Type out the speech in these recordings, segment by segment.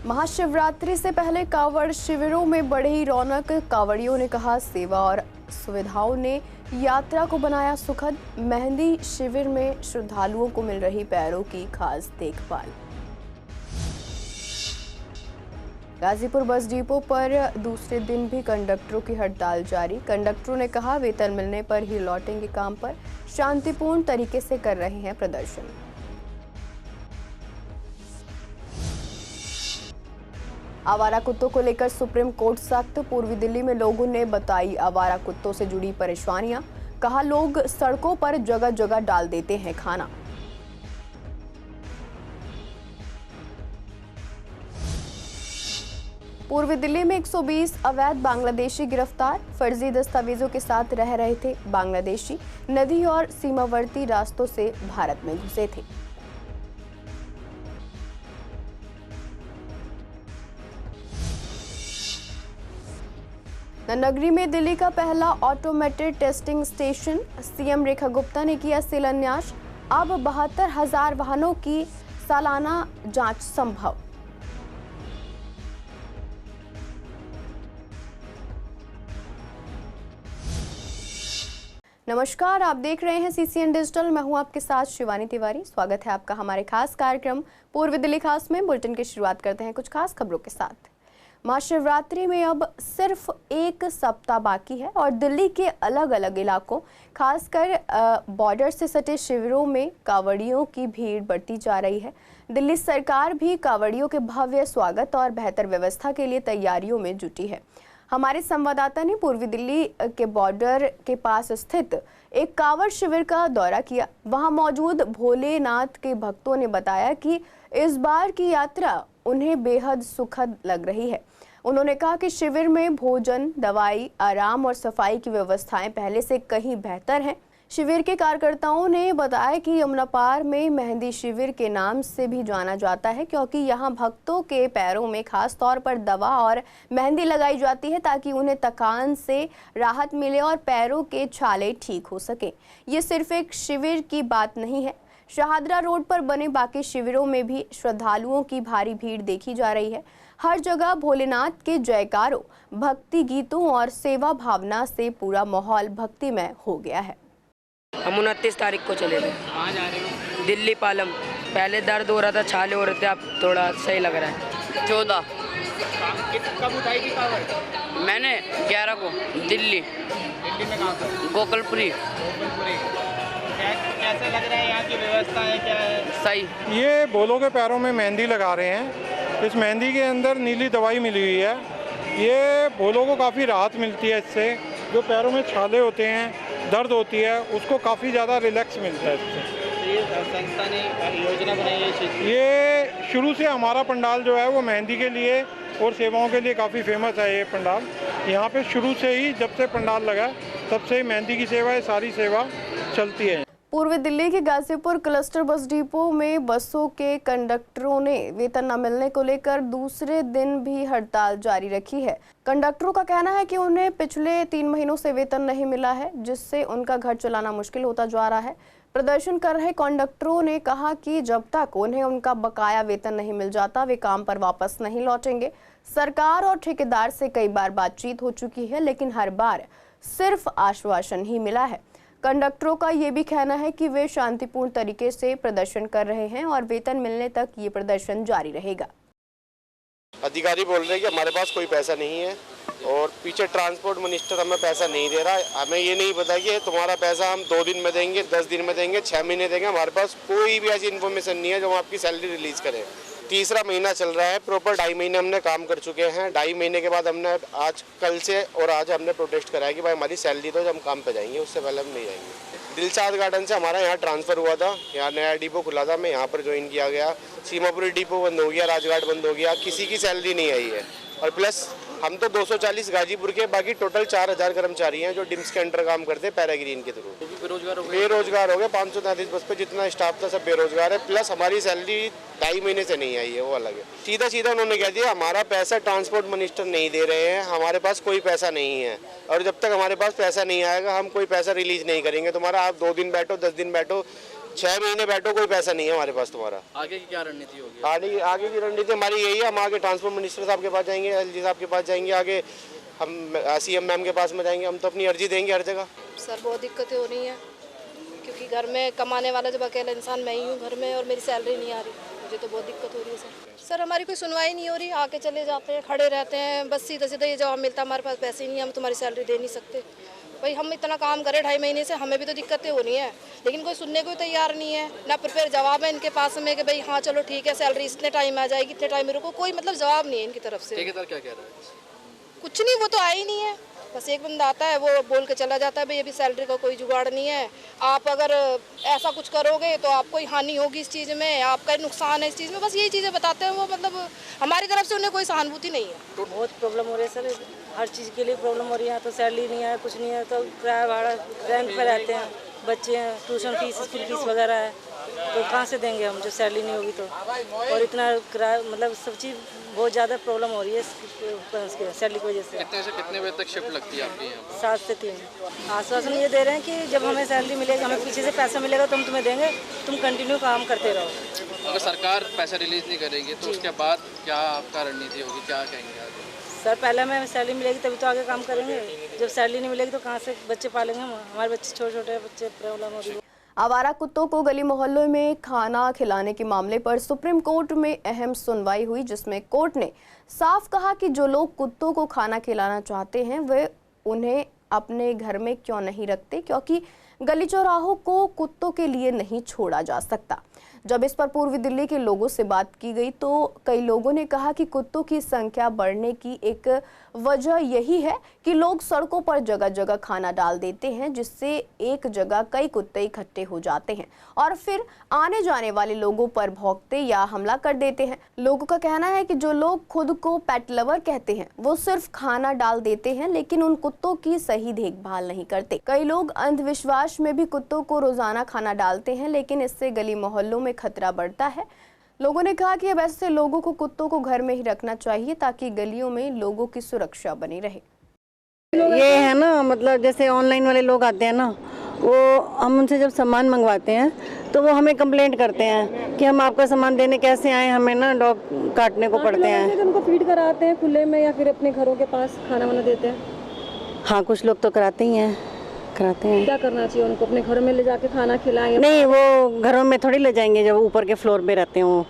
महाशिवरात्रि से पहले कांवड़ शिविरों में बढ़ी रौनक। कांवड़ियों ने कहा, सेवा और सुविधाओं ने यात्रा को बनाया सुखद। मेहंदी शिविर में श्रद्धालुओं को मिल रही पैरों की खास देखभाल। गाजीपुर बस डिपो पर दूसरे दिन भी कंडक्टरों की हड़ताल जारी। कंडक्टरों ने कहा, वेतन मिलने पर ही लौटेंगे काम पर। शांतिपूर्ण तरीके से कर रहे हैं प्रदर्शन। आवारा कुत्तों को लेकर सुप्रीम कोर्ट सख्त। पूर्वी दिल्ली में लोगों ने बताई आवारा कुत्तों से जुड़ी परेशानियां। कहा, लोग सड़कों पर जगह जगह डाल देते हैं खाना। पूर्वी दिल्ली में 120 अवैध बांग्लादेशी गिरफ्तार। फर्जी दस्तावेजों के साथ रह रहे थे बांग्लादेशी। नदी और सीमावर्ती रास्तों से भारत में घुसे थे। नगरी में दिल्ली का पहला automated testing station. CM Rekha Gupta ने किया शिलान्यास। अब 72,000 वाहनों की सालाना जांच संभव। नमस्कार, आप देख रहे हैं सीसीएन डिजिटल। मैं हूं आपके साथ शिवानी तिवारी। स्वागत है आपका हमारे खास कार्यक्रम पूर्वी दिल्ली खास में। बुलेटिन की शुरुआत करते हैं कुछ खास खबरों के साथ। महाशिवरात्रि में अब सिर्फ एक सप्ताह बाकी है और दिल्ली के अलग अलग इलाकों, खासकर बॉर्डर से सटे शिविरों में कांवड़ियों की भीड़ बढ़ती जा रही है। दिल्ली सरकार भी कांवड़ियों के भव्य स्वागत और बेहतर व्यवस्था के लिए तैयारियों में जुटी है। हमारे संवाददाता ने पूर्वी दिल्ली के बॉर्डर के पास स्थित एक कांवड़ शिविर का दौरा किया। वहां मौजूद भोलेनाथ के भक्तों ने बताया कि इस बार की यात्रा उन्हें बेहद सुखद लग रही है। उन्होंने कहा कि शिविर में भोजन, दवाई, आराम और सफाई की व्यवस्थाएं पहले से कहीं बेहतर हैं। शिविर के कार्यकर्ताओं ने बताया कि यमुना पार में मेहंदी शिविर के नाम से भी जाना जाता है, क्योंकि यहां भक्तों के पैरों में खास तौर पर दवा और मेहंदी लगाई जाती है ताकि उन्हें थकान से राहत मिले और पैरों के छाले ठीक हो सके। ये सिर्फ एक शिविर की बात नहीं है। शाहदरा रोड पर बने बाकी शिविरों में भी श्रद्धालुओं की भारी भीड़ देखी जा रही है। हर जगह भोलेनाथ के जयकारों, भक्ति गीतों और सेवा भावना से पूरा माहौल भक्तिमय हो गया है। हम 29 तारीख को चले थे। कहाँ जा रहे हो? दिल्ली पालम। पहले दर्द हो रहा था, छाले हो रहे थे, अब थोड़ा सही लग रहा है। 14 कब उठाई थी कांवड़? मैंने 11 को दिल्ली में कहाँ पर? गोकुलपुरी। कैसे लग रहा है यहाँ की व्यवस्था है, क्या है? सही। ये भोलों के पैरों में मेहंदी लगा रहे हैं। इस मेहंदी के अंदर नीली दवाई मिली हुई है। ये भोलों को काफ़ी राहत मिलती है इससे। जो पैरों में छाले होते हैं, दर्द होती है, उसको काफ़ी ज़्यादा रिलैक्स मिलता है इससे। ये संस्था ने योजना बनाई है इस चीज़ की? ये शुरू से हमारा पंडाल जो है वो मेहंदी के लिए और सेवाओं के लिए काफ़ी फेमस है। ये पंडाल यहाँ पे शुरू से ही, जब से पंडाल लगा तब से मेहंदी की सेवा, ये सारी सेवा चलती है। पूर्वी दिल्ली के गाजीपुर क्लस्टर बस डिपो में बसों के कंडक्टरों ने वेतन न मिलने को लेकर दूसरे दिन भी हड़ताल जारी रखी है। कंडक्टरों का कहना है कि उन्हें पिछले 3 महीनों से वेतन नहीं मिला है, जिससे उनका घर चलाना मुश्किल होता जा रहा है। प्रदर्शन कर रहे कंडक्टरों ने कहा कि जब तक उन्हें उनका बकाया वेतन नहीं मिल जाता, वे काम पर वापस नहीं लौटेंगे। सरकार और ठेकेदार से कई बार बातचीत हो चुकी है, लेकिन हर बार सिर्फ आश्वासन ही मिला है। कंडक्टरों का ये भी कहना है कि वे शांतिपूर्ण तरीके से प्रदर्शन कर रहे हैं और वेतन मिलने तक ये प्रदर्शन जारी रहेगा। अधिकारी बोल रहे हैं कि हमारे पास कोई पैसा नहीं है और पीछे ट्रांसपोर्ट मिनिस्टर हमें पैसा नहीं दे रहा है। हमें ये नहीं पता कि तुम्हारा पैसा हम 2 दिन में देंगे, 10 दिन में देंगे, 6 महीने देंगे। हमारे पास कोई भी ऐसी इन्फॉर्मेशन नहीं है जो हम आपकी सैलरी रिलीज करें। तीसरा महीना चल रहा है, प्रॉपर 2.5 महीने हमने काम कर चुके हैं। 2.5 महीने के बाद हमने कल से और आज हमने प्रोटेस्ट कराया कि भाई हमारी सैलरी तो जब हम काम पे जाएंगे, उससे पहले हम नहीं जाएंगे। दिलशाद गार्डन से हमारा यहाँ ट्रांसफ़र हुआ था, यहाँ नया डिपो खुला था, मैं यहाँ पर ज्वाइन किया गया। सीमापुरी डिपो बंद हो गया, राजघाट बंद हो गया, किसी की सैलरी नहीं आई है। और प्लस हम तो 240 गाजीपुर के, बाकी टोटल 4000 कर्मचारी हैं जो डिम्स के अंडर काम करते हैं पैराग्रीन के थ्रू। बेरोजगार हो गए। 533 बस पे जितना स्टाफ था सब बेरोजगार है। प्लस हमारी सैलरी 2.5 महीने से नहीं आई है, वो अलग है। सीधा सीधा उन्होंने कह दिया हमारा पैसा ट्रांसपोर्ट मिनिस्टर नहीं दे रहे हैं, हमारे पास कोई पैसा नहीं है और जब तक हमारे पास पैसा नहीं आएगा हम कोई पैसा रिलीज नहीं करेंगे। तुम्हारा आप 2 दिन बैठो, 10 दिन बैठो, 6 महीने बैठो, कोई पैसा नहीं है हमारे पास तुम्हारा। आगे की क्या रणनीति होगी? आगे की रणनीति हमारी यही है, हम आगे ट्रांसपोर्ट मिनिस्टर साहब के पास जाएंगे, एलजी साहब के पास जाएंगे, आगे हम सीएम मैम के पास में जाएंगे, हम तो अपनी अर्जी देंगे हर जगह। सर बहुत दिक्कतें हो रही हैं क्योंकि घर में कमाने वाला जब अकेला इंसान मैं ही हूँ घर में और मेरी सैलरी नहीं आ रही, मुझे तो बहुत दिक्कत हो रही है सर। हमारी कोई सुनवाई नहीं हो रही, आके चले जाते हैं, खड़े रहते हैं, बस सीधा सीधा ये जवाब मिलता है हमारे पास पैसे नहीं है, हम तुम्हारी सैलरी दे नहीं सकते। भाई हम इतना काम करें 2.5 महीने से, हमें भी तो दिक्कतें हो रही हैं, लेकिन कोई सुनने को तैयार नहीं है, ना प्रिपेयर जवाब है इनके पास में कि भाई हाँ चलो ठीक है सैलरी इतने टाइम आ जाएगी, इतने टाइम में रुको, कोई मतलब जवाब नहीं है इनकी तरफ से। ठेकेदार क्या कह रहा है? कुछ नहीं, वो तो आया ही नहीं है, बस एक बंदा आता है वो बोल के चला जाता है भाई अभी सैलरी का कोई जुगाड़ नहीं है, आप अगर ऐसा कुछ करोगे तो आपको ही हानि होगी इस चीज़ में, आपका नुकसान है इस चीज़ में, बस यही चीज़ें बताते हैं वो। मतलब हमारी तरफ से उन्हें कोई सहानुभूति नहीं है। तो बहुत प्रॉब्लम हो रही है सर, हर चीज़ के लिए प्रॉब्लम हो रही है। तो सैलरी नहीं है, कुछ नहीं है, तो किराया भाड़ा रेंट पर रहते हैं, बच्चे हैं, ट्यूशन फीस स्कूल फीस वगैरह है, तो कहाँ से देंगे हम जब सैलरी नहीं होगी तो। और इतना किराया मतलब सब चीज़ बहुत ज़्यादा प्रॉब्लम हो रही है सैलरी की वजह से। कितने से कितने बजे तक शिफ्ट लगती है आपकी यहाँ? 7 से 3। आश्वासन ये दे रहे हैं कि जब हमें सैलरी मिलेगी, हमें पीछे से पैसा मिलेगा तो हम तुम्हें देंगे, तुम कंटिन्यू काम करते रहो। अगर सरकार पैसा रिलीज नहीं करेगी तो उसके बाद क्या आपका रणनीति होगी, क्या कहेंगे आगे? सर पहले हमें सैलरी मिलेगी तभी तो आगे काम करेंगे, जब सैलरी नहीं मिलेगी तो कहाँ से बच्चे पालेंगे हम, हमारे बच्चे छोटे छोटे बच्चे प्रॉब्लम हो रही है। आवारा कुत्तों को गली मोहल्लों में खाना खिलाने के मामले पर सुप्रीम कोर्ट में अहम सुनवाई हुई, जिसमें कोर्ट ने साफ कहा कि जो लोग कुत्तों को खाना खिलाना चाहते हैं वे उन्हें अपने घर में क्यों नहीं रखते, क्योंकि गली चौराहों को कुत्तों के लिए नहीं छोड़ा जा सकता। जब इस पर पूर्वी दिल्ली के लोगों से बात की गई तो कई लोगों ने कहा कि कुत्तों की संख्या बढ़ने की एक वजह यही है कि लोग सड़कों पर जगह जगह खाना डाल देते हैं, जिससे एक जगह कई कुत्ते इकट्ठे हो जाते हैं और फिर आने जाने वाले लोगों पर भौंकते या हमला कर देते हैं। लोगों का कहना है कि जो लोग खुद को पेट लवर कहते हैं वो सिर्फ खाना डाल देते हैं, लेकिन उन कुत्तों की सही देखभाल नहीं करते। कई लोग अंधविश्वास में भी कुत्तों को रोजाना खाना डालते हैं, लेकिन इससे गली मोहल्लों में खतरा बढ़ता है। लोगों ने कहा कि अब ऐसे लोगों को कुत्तों को घर में ही रखना चाहिए ताकि गलियों में लोगों की सुरक्षा बनी रहे। ये है ना, मतलब जैसे ऑनलाइन वाले लोग आते हैं ना, वो हम उनसे जब सामान मंगवाते हैं तो वो हमें कंप्लेंट करते हैं कि हम आपका सामान देने कैसे आए, हमें ना डॉग काटने को पड़ते हैं। उनको फीड कराते हैं खुले में या फिर अपने घरों के पास खाना वाना देते हैं? हाँ, कुछ लोग तो कराते ही हैं, कराते हैं। क्या करना चाहिए उनको, अपने घरों में ले जाके खाना खिलाएं? नहीं, वो घरों में थोड़ी ले जाएंगे, जब ऊपर के फ्लोर पे रहते हैं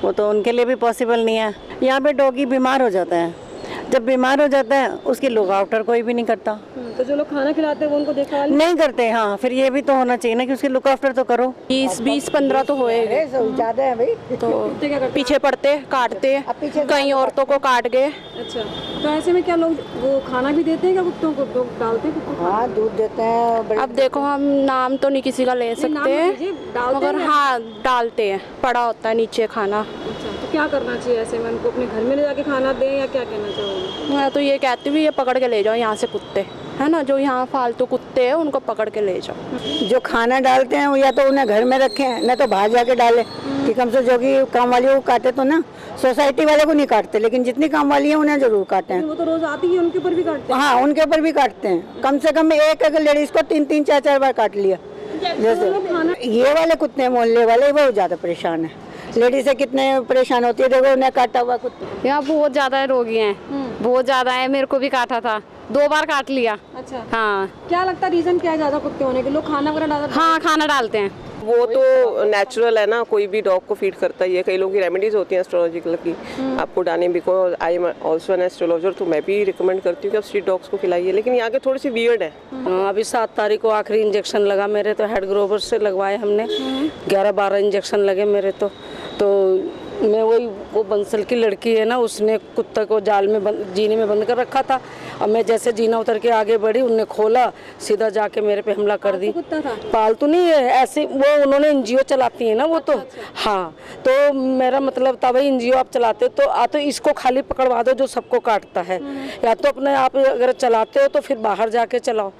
वो तो उनके लिए भी पॉसिबल नहीं है। यहाँ पे डॉगी बीमार हो जाता है, जब बीमार हो जाता है उसकी लुक आफ्टर कोई भी नहीं करता। तो जो लोग खाना खिलाते हैं वो उनको देखभाल नहीं करते। हाँ, फिर ये भी तो होना चाहिए ना कि उसकी लुक आफ्टर तो करो। 20-15 तो होएगा, ज्यादा है भाई। तो पीछे पड़ते काटते, कई औरतों को काट गए। अच्छा, तो ऐसे में क्या लोग वो खाना भी देते हैं क्या कुत्तों को, लोग डालते हैं? हाँ, दूध देते हैं। अब देखो हम नाम तो नहीं किसी का ले सकते हैं, मगर हाँ डालते हैं, पड़ा होता है नीचे खाना। अच्छा, तो क्या करना चाहिए ऐसे में, उनको अपने घर में ले जाके खाना दें या क्या कहना चाहोगे? मैं तो ये कहती हूँ ये पकड़ के ले जाओ यहाँ से कुत्ते, है ना, जो यहाँ फालतू कुत्ते हैं उनको पकड़ के ले जाओ। जो खाना डालते हैं वो या तो उन्हें घर में रखें, न तो बाहर जाके डालें कि कम से जो कि काम वाली को काटे तो ना। सोसाइटी वाले को नहीं काटते, लेकिन जितनी काम वाली है उन्हें जरूर काटते हैं। वो तो रोज आती है, उनके ऊपर भी काटते हैं। हाँ, उनके ऊपर भी काटते हैं। कम से कम एक लेडीज को 3-3, 4-4 बार काट लिया। जैसे ये वाले कुत्ते मोहल्ले वाले वो ज्यादा परेशान है, लेडीज से कितने परेशान होती है, देखो उन्हें काटा हुआ कुत्ता। यहाँ बहुत ज्यादा रोगी हैं, बहुत ज्यादा है, मेरे को भी काटा था, 2 बार काट लिया। अच्छा, हाँ। क्या लगता है रीजन क्या है ज्यादा कुत्ते होने के? लोग खाना वगैरह डालते हैं? हाँ, खाना डालते हैं। वो तो नेचुरल है ना, कोई भी डॉग को फीड करता ही है। कई लोगों की रेमेडीज होती हैं एस्ट्रोलॉजिकल की आपको डालने, because I am also an astrologer, तो मैं भी रिकमेंड करती हूँ कि आप स्ट्रीट डॉग्स को खिलाइए, लेकिन यहाँ के थोड़ी सी वियर्ड है। अभी 7 तारीख को आखिरी इंजेक्शन लगा मेरे, तो हेड ग्रोवर से लगवाए हमने, 11-12 इंजेक्शन लगे मेरे तो मैं वो बंसल की लड़की है ना, उसने कुत्ते को जाल में जीने में बंद कर रखा था। अब मैं जैसे जीना उतर के आगे बढ़ी, उनने खोला, सीधा जाके मेरे पे हमला कर दी। पालतू नहीं है ऐसे, वो उन्होंने एनजीओ चलाती है ना वो तो। हाँ, तो मेरा मतलब था भाई एनजीओ आप चलाते तो इसको खाली पकड़वा दो जो सबको काटता है, या तो अपने आप अगर चलाते हो तो फिर बाहर जाके चलाओ।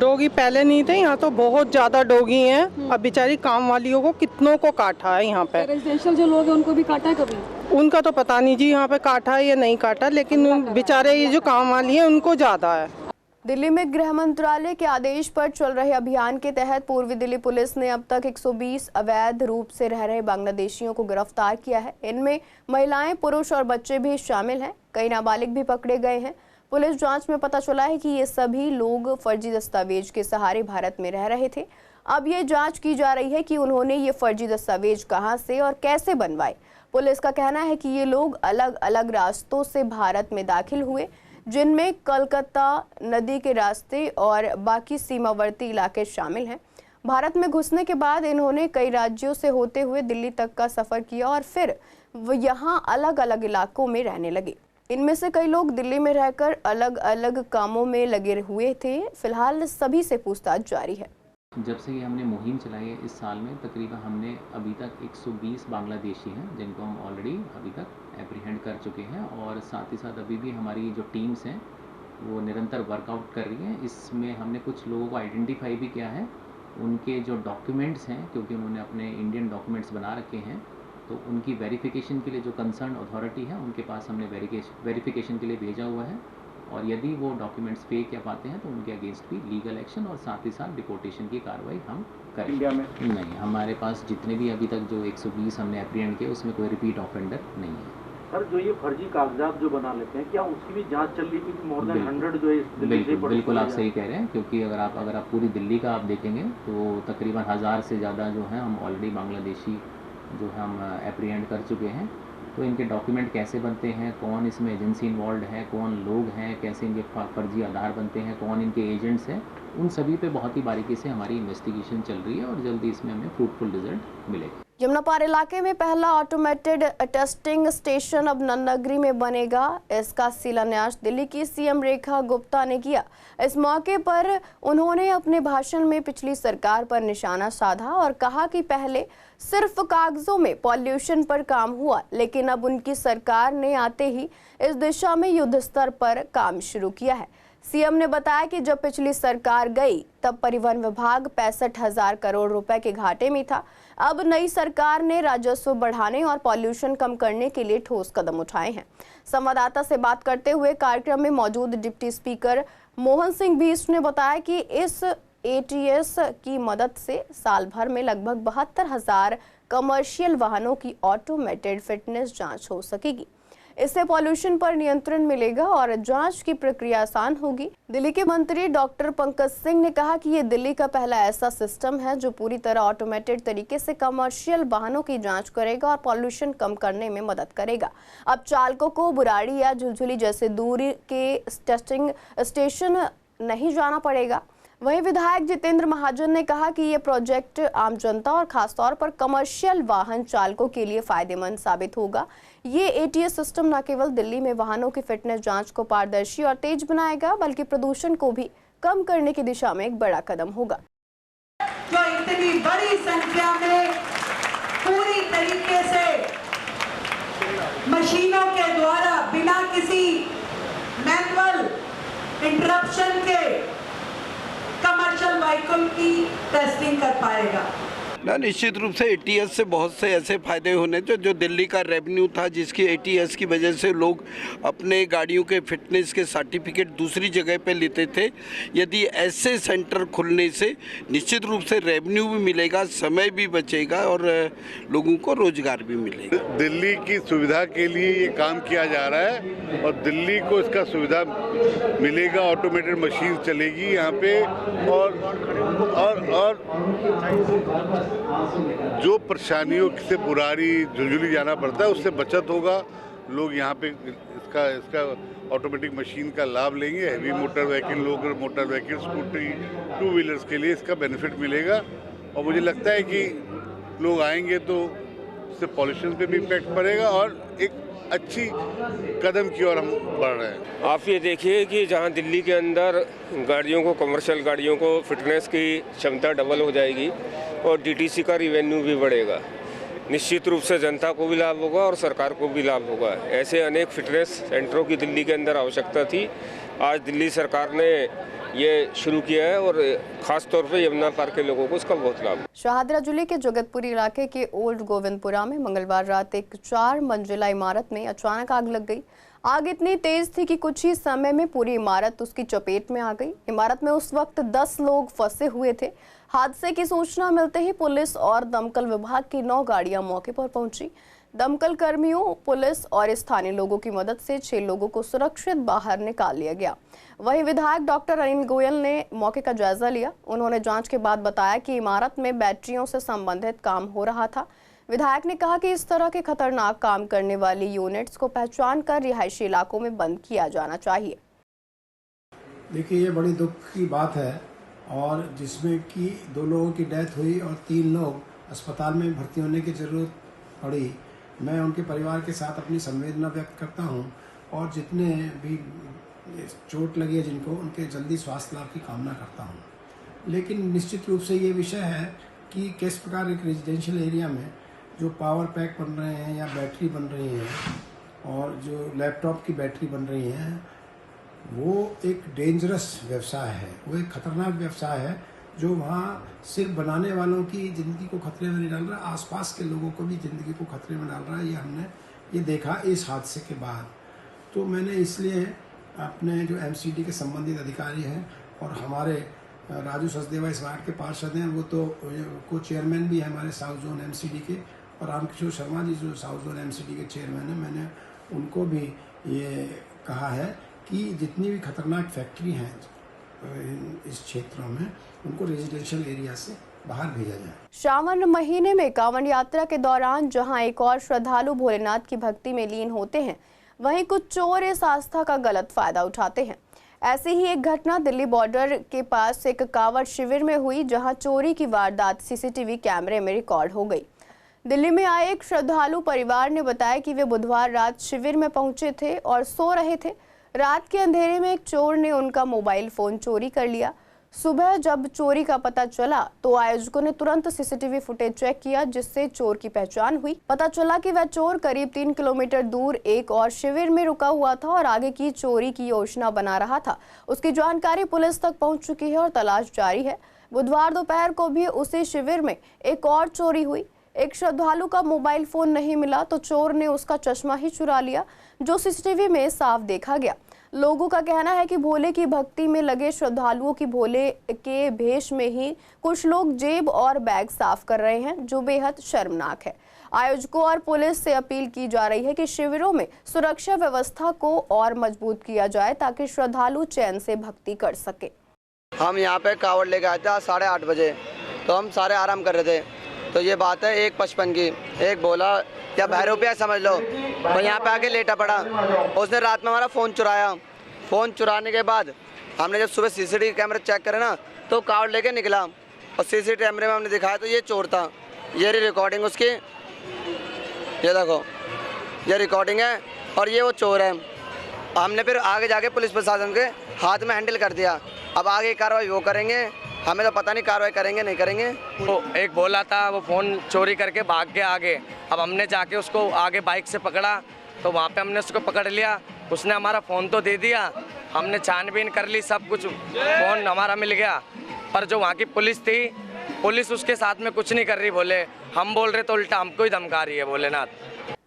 डॉगी पहले नहीं थे, यहाँ तो बहुत ज्यादा डॉगी हैं। अब बेचारी काम वालियों को कितनों को काटा है यहाँ पे। रेजिडेंशियल जो लोग हैं उनको भी काटा है कभी? उनका तो पता नहीं जी यहाँ पे काटा है या नहीं काटा, लेकिन बेचारे ये जो काम वाली है उनको ज्यादा है। दिल्ली में गृह मंत्रालय के आदेश पर चल रहे अभियान के तहत पूर्वी दिल्ली पुलिस ने अब तक 120 अवैध रूप से रह रहे बांग्लादेशियों को गिरफ्तार किया है। इनमें महिलाएं, पुरुष और बच्चे भी शामिल हैं। कई नाबालिग भी पकड़े गए हैं। पुलिस जांच में पता चला है कि ये सभी लोग फर्जी दस्तावेज के सहारे भारत में रह रहे थे। अब ये जांच की जा रही है कि उन्होंने ये फर्जी दस्तावेज कहां से और कैसे बनवाए। पुलिस का कहना है कि ये लोग अलग अलग रास्तों से भारत में दाखिल हुए, जिनमें कलकत्ता नदी के रास्ते और बाकी सीमावर्ती इलाके शामिल हैं। भारत में घुसने के बाद इन्होंने कई राज्यों से होते हुए दिल्ली तक का सफ़र किया और फिर वो यहाँ अलग अलग इलाकों में रहने लगे। इनमें से कई लोग दिल्ली में रहकर अलग अलग कामों में लगे हुए थे। फिलहाल सभी से पूछताछ जारी है। जब से ये हमने मुहिम चलाई है इस साल में तकरीबन हमने अभी तक 120 बांग्लादेशी हैं जिनको हम ऑलरेडी अभी तक एप्रीहेंड कर चुके हैं और साथ ही साथ अभी भी हमारी जो टीम्स हैं वो निरंतर वर्कआउट कर रही हैं। इसमें हमने कुछ लोगों को आइडेंटिफाई भी किया है। उनके जो डॉक्यूमेंट्स हैं, क्योंकि उन्होंने अपने इंडियन डॉक्यूमेंट्स बना रखे हैं, तो उनकी वेरिफिकेशन के लिए जो कंसर्न अथॉरिटी है उनके पास हमने वेरिफिकेशन के लिए भेजा हुआ है और यदि वो डॉक्यूमेंट्स फेक या पाते हैं तो उनके अगेंस्ट भी लीगल एक्शन और साथ ही साथ डिपोर्टेशन की कार्रवाई हम करें। इंडिया में नहीं, हमारे पास जितने भी अभी तक जो 120 हमने एप्रीहेंड किए उसमें कोई रिपीट ऑफेंडर नहीं है। सर, जो ये फर्जी कागजात जो बना लेते हैं, क्या उसकी भी जांच चल रही थी? मोर देन 100 जो है बिल्कुल आप सही कह रहे हैं, क्योंकि अगर आप पूरी दिल्ली का आप देखेंगे तो तकरीबन 1000 से ज़्यादा जो है हम ऑलरेडी बांग्लादेशी जो है हम एप्रीहेंड कर चुके हैं। तो इनके डॉक्यूमेंट कैसे बनते हैं, कौन इसमें एजेंसी इन्वॉल्व है, कौन लोग हैं, कैसे इनके फर्जी आधार बनते हैं, कौन इनके एजेंट्स हैं, उन सभी पे बहुत ही बारीकी से हमारी इन्वेस्टिगेशन चल रही है और जल्दी इसमें हमें फ्रूटफुल रिजल्ट मिलेगा। यमुनापार इलाके में पहला ऑटोमेटेड टेस्टिंग स्टेशन अब नन्नगरी में बनेगा। इसका शिलान्यास दिल्ली की सीएम रेखा गुप्ता ने किया। इस मौके पर उन्होंने अपने भाषण में पिछली सरकार पर निशाना साधा और कहा कि पहले सिर्फ कागजों में पॉल्यूशन पर काम हुआ, लेकिन अब उनकी सरकार ने आते ही इस दिशा में युद्ध स्तर पर काम शुरू किया है। सीएम ने बताया कि जब पिछली सरकार गई तब परिवहन विभाग 65,000 करोड़ रुपए के घाटे में था। अब नई सरकार ने राजस्व बढ़ाने और पॉल्यूशन कम करने के लिए ठोस कदम उठाए हैं। संवाददाता से बात करते हुए कार्यक्रम में मौजूद डिप्टी स्पीकर मोहन सिंह भीष्ट ने बताया कि इस एटीएस की मदद से साल भर में लगभग 72,000 कमर्शियल वाहनों की ऑटोमेटेड फिटनेस जांच हो सकेगी। इससे पॉल्यूशन पर नियंत्रण मिलेगा और जांच की प्रक्रिया आसान होगी। दिल्ली के मंत्री डॉक्टर पंकज सिंह ने कहा कि ये दिल्ली का पहला ऐसा सिस्टम है जो पूरी तरह ऑटोमेटेड तरीके से कमर्शियल वाहनों की जांच करेगा और पॉल्यूशन कम करने में मदद करेगा। अब चालकों को बुराड़ी या झुलझुली जैसे दूरी के टेस्टिंग स्टेशन नहीं जाना पड़ेगा। वहीं विधायक जितेंद्र महाजन ने कहा कि ये प्रोजेक्ट आम जनता और खासतौर पर कमर्शियल वाहन चालकों के लिए फायदेमंद साबित होगा। ये एटीएस सिस्टम न केवल दिल्ली में वाहनों की फिटनेस जांच को पारदर्शी और तेज बनाएगा, बल्कि प्रदूषण को भी कम करने की दिशा में एक बड़ा कदम होगा। जो इतनी बड़ी संख्या में पूरी तरीके से मशीनों के द्वारा बिना किसी मैनुअल इंटरप्शन के कमर्शियल व्हीकल की टेस्टिंग कर पाएगा। ना, निश्चित रूप से एटीएस से बहुत से ऐसे फ़ायदे होने जो दिल्ली का रेवेन्यू था, जिसकी एटीएस की वजह से लोग अपने गाड़ियों के फिटनेस के सर्टिफिकेट दूसरी जगह पे लेते थे। यदि ऐसे सेंटर खुलने से निश्चित रूप से रेवेन्यू भी मिलेगा, समय भी बचेगा और लोगों को रोजगार भी मिलेगा। दिल्ली की सुविधा के लिए ये काम किया जा रहा है और दिल्ली को इसका सुविधा मिलेगा। ऑटोमेटेड मशीन चलेगी यहाँ पे और जो परेशानियों से बुराड़ी झुलझुली जाना पड़ता है उससे बचत होगा। लोग यहाँ पे इसका ऑटोमेटिक मशीन का लाभ लेंगे। Heavy motor vehicle, local motor vehicle, scooty, two wheelers के लिए इसका बेनिफिट मिलेगा और मुझे लगता है कि लोग आएंगे तो इससे पॉल्यूशन पे भी इम्पैक्ट पड़ेगा और एक अच्छी कदम की ओर हम बढ़ रहे हैं। आप ये देखिए कि जहाँ दिल्ली के अंदर गाड़ियों को, कमर्शियल गाड़ियों को फिटनेस की क्षमता डबल हो जाएगी और डीटीसी का रिवेन्यू भी बढ़ेगा। निश्चित रूप से जनता को भी लाभ होगा और सरकार को भी लाभ होगा। ऐसे अनेक फिटनेस सेंटरों की दिल्ली के अंदर आवश्यकता थी। आज दिल्ली सरकार ने ये शुरू किया है और खास तौर पे यमुना पार के लोगों को इसका बहुत लाभ। शाहदरा जिले के जगतपुरी इलाके के ओल्ड गोविंदपुरा में मंगलवार रात एक 4 मंजिला इमारत में अचानक आग लग गई। आग इतनी तेज थी कि कुछ ही समय में पूरी इमारत उसकी चपेट में आ गई। इमारत में उस वक्त 10 लोग फंसे हुए थे। हादसे की सूचना मिलते ही पुलिस और दमकल विभाग की 9 गाड़ियां मौके पर पहुंची। दमकल कर्मियों, पुलिस और स्थानीय लोगों की मदद से 6 लोगों को सुरक्षित बाहर निकाल लिया गया। वहीं विधायक डॉक्टर अनिल गोयल ने मौके का जायजा लिया। उन्होंने जांच के बाद बताया कि इमारत में बैटरियों से संबंधित काम हो रहा था। विधायक ने कहा कि इस तरह के खतरनाक काम करने वाली यूनिट्स को पहचान कर रिहायशी इलाकों में बंद किया जाना चाहिए। देखिए, ये बड़ी दुख की बात है और जिसमें कि 2 लोगों की डेथ हुई और 3 लोग अस्पताल में भर्ती होने की ज़रूरत पड़ी। मैं उनके परिवार के साथ अपनी संवेदना व्यक्त करता हूं और जितने भी चोट लगी है जिनको, उनके जल्दी स्वास्थ्य लाभ की कामना करता हूं। लेकिन निश्चित रूप से ये विषय है कि किस प्रकार एक रेजिडेंशियल एरिया में जो पावर पैक बन रहे हैं या बैटरी बन रही हैं और जो लैपटॉप की बैटरी बन रही हैं, वो एक डेंजरस व्यवसाय है, वो एक खतरनाक व्यवसाय है जो वहाँ सिर्फ बनाने वालों की ज़िंदगी को खतरे में नहीं डाल रहा, आसपास के लोगों को भी ज़िंदगी को खतरे में डाल रहा है। ये हमने ये देखा इस हादसे के बाद। तो मैंने इसलिए अपने जो एमसीडी के संबंधित अधिकारी हैं और हमारे राजू सचदेवा इस वार्ड के पार्षद हैं, वो तो को चेयरमैन भी है हमारे साउथ जोन एमसीडी के, और रामकिशोर शर्मा जी जो साउथ जोन एमसीडी के चेयरमैन हैं, मैंने उनको भी ये कहा है कि जितनी भी खतरनाक फैक्ट्री हैं इस क्षेत्रों में, उनको रेजिडेंशियल एरिया से बाहर भेजा जाए। श्रावण महीने में कांवड़ यात्रा के दौरान जहां एक और श्रद्धालु भोलेनाथ की भक्ति में लीन होते हैं, वहीं कुछ चोर इस आस्था का गलत फायदा उठाते हैं। ऐसी ही एक घटना दिल्ली बॉर्डर के पास एक कांवड़ शिविर में हुई, जहां चोरी की वारदात सीसीटीवी कैमरे में रिकॉर्ड हो गई। दिल्ली में आए एक श्रद्धालु परिवार ने बताया कि वे बुधवार रात शिविर में पहुंचे थे और सो रहे थे। रात के अंधेरे में एक चोर ने उनका मोबाइल फोन चोरी कर लिया। सुबह जब चोरी का पता चला तो आयोजकों ने तुरंत सीसीटीवी फुटेज चेक किया, जिससे चोर की पहचान हुई। पता चला कि वह चोर करीब 3 किलोमीटर दूर एक और शिविर में रुका हुआ था और आगे की चोरी की योजना बना रहा था। उसकी जानकारी पुलिस तक पहुंच चुकी है और तलाश जारी है। बुधवार दोपहर को भी उसी शिविर में एक और चोरी हुई। एक श्रद्धालु का मोबाइल फोन नहीं मिला तो चोर ने उसका चश्मा ही चुरा लिया, जो सीसीटीवी में साफ देखा गया। लोगों का कहना है कि भोले की भक्ति में लगे श्रद्धालुओं की भोले के भेष में ही कुछ लोग जेब और बैग साफ कर रहे हैं, जो बेहद शर्मनाक है। आयोजकों और पुलिस से अपील की जा रही है कि शिविरों में सुरक्षा व्यवस्था को और मजबूत किया जाए ताकि श्रद्धालु चैन से भक्ति कर सके। हम यहाँ पे कावड़ लेके आए थे 8:30 बजे, तो हम सारे आराम कर रहे थे। तो ये बात है 1:55 की। एक बोला या भैरव पे समझ लो, वो यहाँ पे आके लेटा पड़ा। उसने रात में हमारा फ़ोन चुराया। फ़ोन चुराने के बाद हमने जब सुबह सीसीटीवी कैमरे चेक करे ना, तो कावड़ लेके निकला और सीसीटीवी कैमरे में हमने दिखाया तो ये चोर था। ये रिकॉर्डिंग उसकी, ये देखो, ये रिकॉर्डिंग है और ये वो चोर है। हमने फिर आगे जाके पुलिस प्रशासन के हाथ में हैंडल कर दिया। अब आगे कार्रवाई वो करेंगे, हमें तो पता नहीं कार्रवाई करेंगे नहीं करेंगे। वो एक बोला था, वो फ़ोन चोरी करके भाग गया आगे। अब हमने जाके उसको आगे बाइक से पकड़ा तो वहाँ पे हमने उसको पकड़ लिया। उसने हमारा फ़ोन तो दे दिया, हमने छानबीन कर ली, सब कुछ फ़ोन हमारा मिल गया। पर जो वहाँ की पुलिस थी, पुलिस उसके साथ में कुछ नहीं कर रही। बोले हम बोल रहे तो उल्टा हमको ही धमका रही है भोलेनाथ।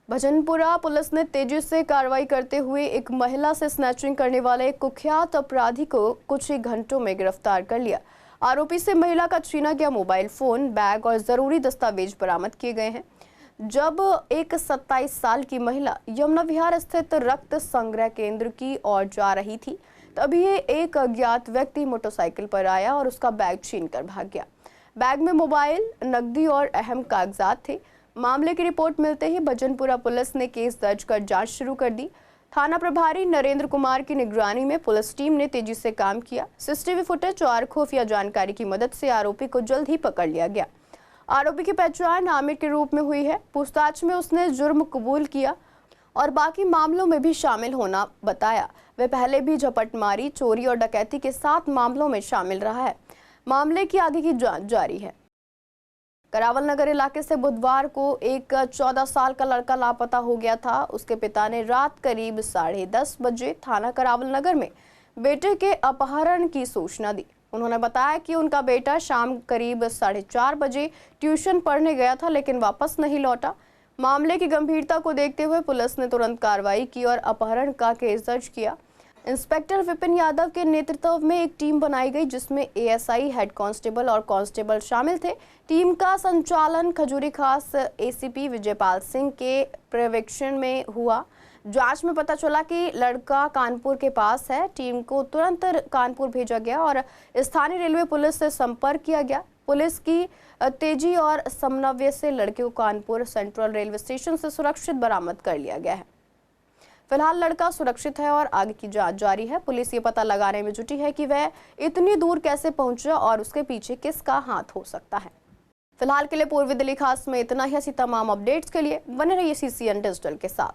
भजनपुरा पुलिस ने तेजी से कार्रवाई करते हुए एक महिला से स्नैचिंग करने वाले एक कुख्यात अपराधी को कुछ ही घंटों में गिरफ्तार कर लिया। आरोपी से महिला का छीना गया मोबाइल फोन, बैग और जरूरी दस्तावेज बरामद किए गए हैं। जब एक 27 साल की महिला यमुना विहार स्थित रक्त संग्रह केंद्र की ओर जा रही थी, तभी एक अज्ञात व्यक्ति मोटरसाइकिल पर आया और उसका बैग छीनकर भाग गया। बैग में मोबाइल, नकदी और अहम कागजात थे। मामले की रिपोर्ट मिलते ही भजनपुरा पुलिस ने केस दर्ज कर जांच शुरू कर दी। थाना प्रभारी नरेंद्र कुमार की निगरानी में पुलिस टीम ने तेजी से काम किया। सीसीटीवी फुटेज और खुफिया जानकारी की मदद से आरोपी को जल्द ही पकड़ लिया गया। आरोपी की पहचान आमिर के रूप में हुई है। पूछताछ में उसने जुर्म कबूल किया और बाकी मामलों में भी शामिल होना बताया। वह पहले भी झपटमारी, चोरी और डकैती के 7 मामलों में शामिल रहा है। मामले की आगे की जांच जारी है। करावल नगर इलाके से बुधवार को एक 14 साल का लड़का लापता हो गया था। उसके पिता ने रात करीब 10:30 बजे थाना करावल नगर में बेटे के अपहरण की सूचना दी। उन्होंने बताया कि उनका बेटा शाम करीब 4:30 बजे ट्यूशन पढ़ने गया था, लेकिन वापस नहीं लौटा। मामले की गंभीरता को देखते हुए पुलिस ने तुरंत कार्रवाई की और अपहरण का केस दर्ज किया। इंस्पेक्टर विपिन यादव के नेतृत्व में एक टीम बनाई गई, जिसमें एएसआई, हेड कांस्टेबल और कांस्टेबल शामिल थे। टीम का संचालन खजूरी खास एसीपी विजयपाल सिंह के पर्यवेक्षण में हुआ। जांच में पता चला कि लड़का कानपुर के पास है। टीम को तुरंत कानपुर भेजा गया और स्थानीय रेलवे पुलिस से संपर्क किया गया। पुलिस की तेजी और समन्वय से लड़के को कानपुर सेंट्रल रेलवे स्टेशन से सुरक्षित बरामद कर लिया गया है। फिलहाल लड़का सुरक्षित है और आगे की जांच जारी है। पुलिस ये पता लगाने में जुटी है कि वह इतनी दूर कैसे पहुंचा और उसके पीछे किसका हाथ हो सकता है। फिलहाल के लिए पूर्वी दिल्ली खास में इतना ही। ऐसी तमाम अपडेट्स के लिए बने रहिए CCN डिजिटल के साथ।